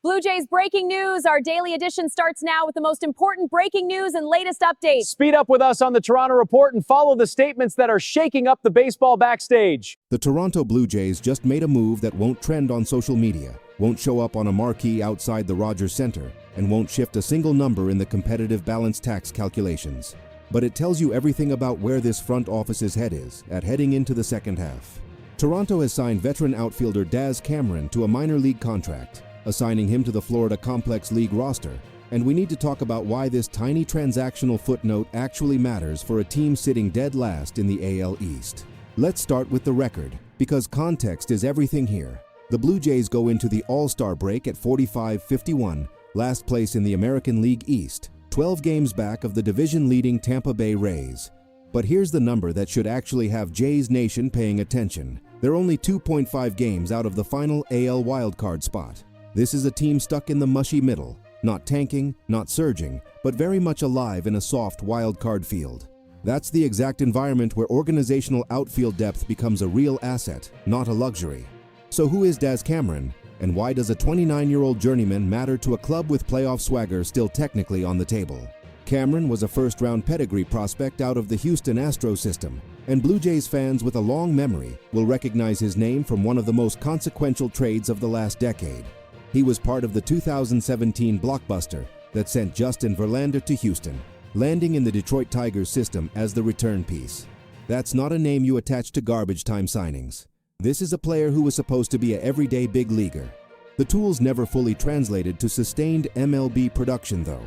Blue Jays breaking news. Our daily edition starts now with the most important breaking news and latest updates. Speed up with us on the Toronto Report and follow the statements that are shaking up the baseball backstage. The Toronto Blue Jays just made a move that won't trend on social media, won't show up on a marquee outside the Rogers Center, and won't shift a single number in the competitive balance tax calculations. But it tells you everything about where this front office's head is at heading into the second half. Toronto has signed veteran outfielder Daz Cameron to a minor league contract, assigning him to the Florida Complex League roster, and we need to talk about why this tiny transactional footnote actually matters for a team sitting dead last in the AL East. Let's start with the record, because context is everything here. The Blue Jays go into the All-Star break at 45-51, last place in the American League East, 12 games back of the division-leading Tampa Bay Rays. But here's the number that should actually have Jays Nation paying attention. They're only 2.5 games out of the final AL wildcard spot. This is a team stuck in the mushy middle, not tanking, not surging, but very much alive in a soft wildcard field. That's the exact environment where organizational outfield depth becomes a real asset, not a luxury. So who is Daz Cameron, and why does a 29-year-old journeyman matter to a club with playoff swagger still technically on the table? Cameron was a first-round pedigree prospect out of the Houston Astros system, and Blue Jays fans with a long memory will recognize his name from one of the most consequential trades of the last decade. He was part of the 2017 blockbuster that sent Justin Verlander to Houston, landing in the Detroit Tigers system as the return piece. That's not a name you attach to garbage time signings. This is a player who was supposed to be an everyday big leaguer. The tools never fully translated to sustained MLB production though.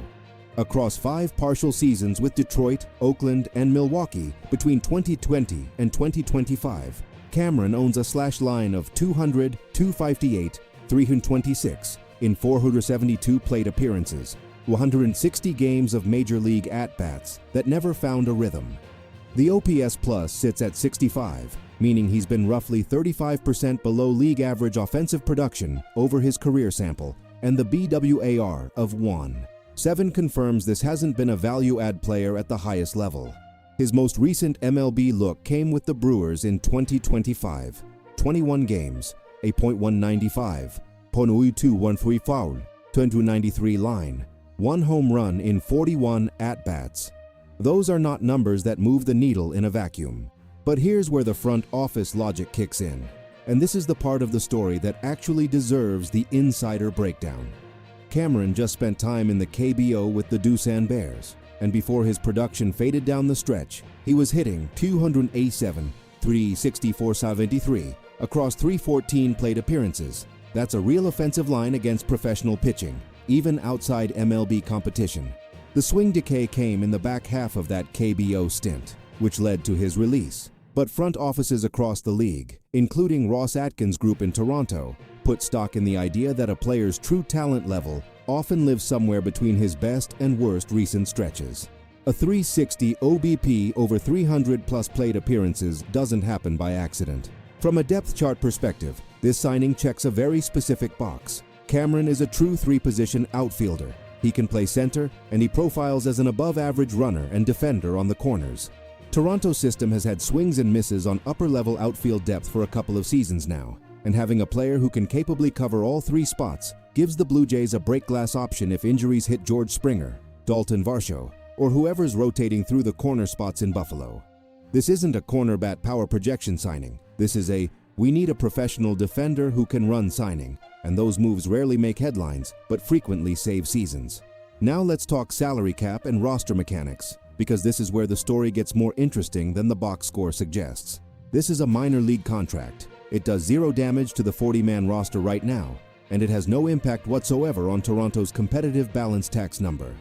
Across 5 partial seasons with Detroit, Oakland, and Milwaukee between 2020 and 2025, Cameron owns a slash line of 200, 258, 326 in 472 plate appearances, 160 games of major league at-bats that never found a rhythm. The OPS plus sits at 65, meaning he's been roughly 35% below league average offensive production over his career sample, and the BWAR of 1. 7 confirms this hasn't been a value-add player at the highest level. His most recent MLB look came with the Brewers in 2025. 21 games, a .195, .213 foul, 293 line, 1 home run in 41 at-bats. Those are not numbers that move the needle in a vacuum. But here's where the front office logic kicks in, and this is the part of the story that actually deserves the insider breakdown. Cameron just spent time in the KBO with the Doosan Bears, and before his production faded down the stretch, he was hitting 287, 364, 73 across 314 plate appearances. That's a real offensive line against professional pitching, even outside MLB competition. The swing decay came in the back half of that KBO stint, which led to his release. But front offices across the league, including Ross Atkins' group in Toronto, put stock in the idea that a player's true talent level often lives somewhere between his best and worst recent stretches. A 360 OBP over 300-plus plate appearances doesn't happen by accident. From a depth chart perspective, this signing checks a very specific box. Cameron is a true 3-position outfielder. He can play center, and he profiles as an above-average runner and defender on the corners. Toronto's system has had swings and misses on upper-level outfield depth for a couple of seasons now, and having a player who can capably cover all 3 spots gives the Blue Jays a break-glass option if injuries hit George Springer, Dalton Varsho, or whoever's rotating through the corner spots in Buffalo. This isn't a corner bat power projection signing. This is a we need a professional defender who can run signing, and those moves rarely make headlines, but frequently save seasons. Now let's talk salary cap and roster mechanics, because this is where the story gets more interesting than the box score suggests. This is a minor league contract. It does 0 damage to the 40-man roster right now, and it has no impact whatsoever on Toronto's competitive balance tax number.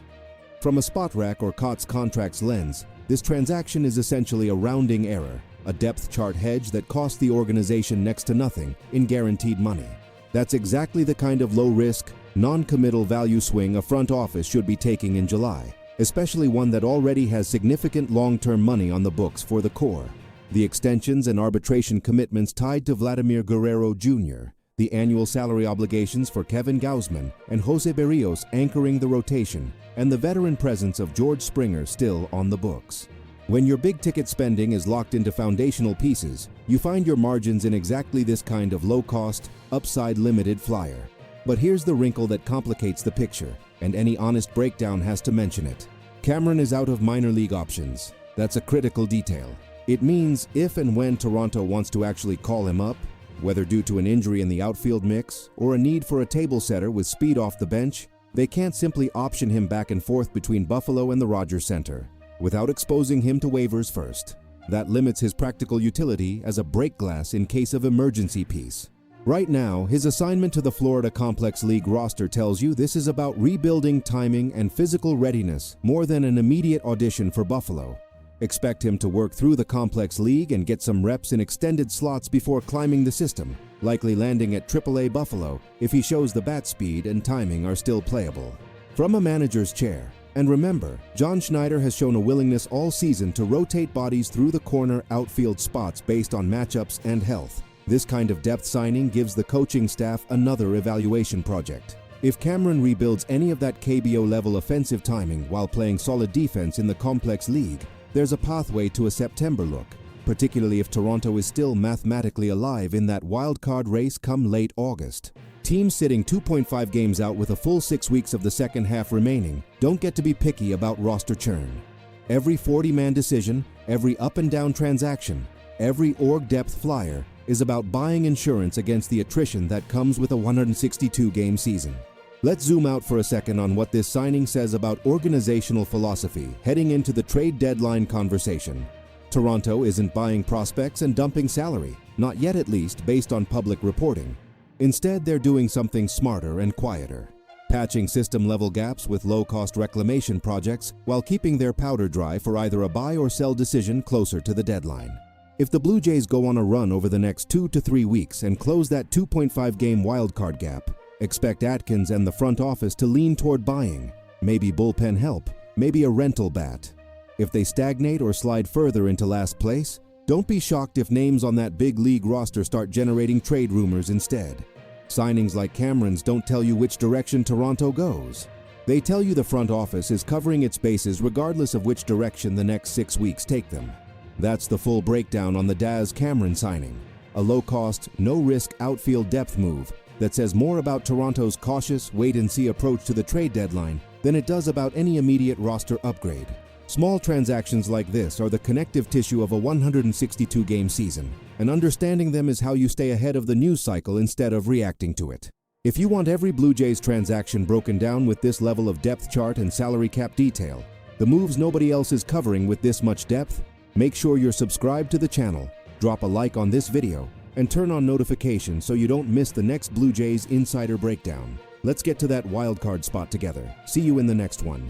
From a spot rack or COTS contracts lens, this transaction is essentially a rounding error, a depth chart hedge that costs the organization next to nothing in guaranteed money. That's exactly the kind of low-risk, non-committal value swing a front office should be taking in July, especially one that already has significant long-term money on the books for the core. The extensions and arbitration commitments tied to Vladimir Guerrero Jr., the annual salary obligations for Kevin Gausman and Jose Berrios anchoring the rotation, and the veteran presence of George Springer still on the books. When your big-ticket spending is locked into foundational pieces, you find your margins in exactly this kind of low-cost, upside-limited flyer. But here's the wrinkle that complicates the picture, and any honest breakdown has to mention it. Cameron is out of minor league options. That's a critical detail. It means if and when Toronto wants to actually call him up, whether due to an injury in the outfield mix or a need for a table setter with speed off the bench, they can't simply option him back and forth between Buffalo and the Rogers Center without exposing him to waivers first. That limits his practical utility as a break glass in case of emergency piece. Right now, his assignment to the Florida Complex League roster tells you this is about rebuilding timing and physical readiness more than an immediate audition for Buffalo. Expect him to work through the Complex League and get some reps in extended slots before climbing the system, likely landing at AAA Buffalo if he shows the bat speed and timing are still playable. From a manager's chair. And remember, John Schneider has shown a willingness all season to rotate bodies through the corner outfield spots based on matchups and health. This kind of depth signing gives the coaching staff another evaluation project. If Cameron rebuilds any of that KBO-level offensive timing while playing solid defense in the Complex League, there's a pathway to a September look, particularly if Toronto is still mathematically alive in that wild-card race come late August. Teams sitting 2.5 games out with a full 6 weeks of the second half remaining don't get to be picky about roster churn. Every 40-man decision, every up-and-down transaction, every org depth flyer is about buying insurance against the attrition that comes with a 162-game season. Let's zoom out for a second on what this signing says about organizational philosophy heading into the trade deadline conversation. Toronto isn't buying prospects and dumping salary, not yet at least based on public reporting. Instead, they're doing something smarter and quieter, patching system-level gaps with low-cost reclamation projects while keeping their powder dry for either a buy or sell decision closer to the deadline. If the Blue Jays go on a run over the next 2 to 3 weeks and close that 2.5-game wildcard gap, expect Atkins and the front office to lean toward buying, maybe bullpen help, maybe a rental bat. If they stagnate or slide further into last place, don't be shocked if names on that big league roster start generating trade rumors instead. Signings like Cameron's don't tell you which direction Toronto goes. They tell you the front office is covering its bases regardless of which direction the next 6 weeks take them. That's the full breakdown on the Daz Cameron signing, a low-cost, no-risk outfield depth move that says more about Toronto's cautious, wait-and-see approach to the trade deadline than it does about any immediate roster upgrade. Small transactions like this are the connective tissue of a 162-game season, and understanding them is how you stay ahead of the news cycle instead of reacting to it. If you want every Blue Jays transaction broken down with this level of depth chart and salary cap detail, the moves nobody else is covering with this much depth, make sure you're subscribed to the channel, drop a like on this video, and turn on notifications so you don't miss the next Blue Jays Insider Breakdown. Let's get to that wildcard spot together. See you in the next one.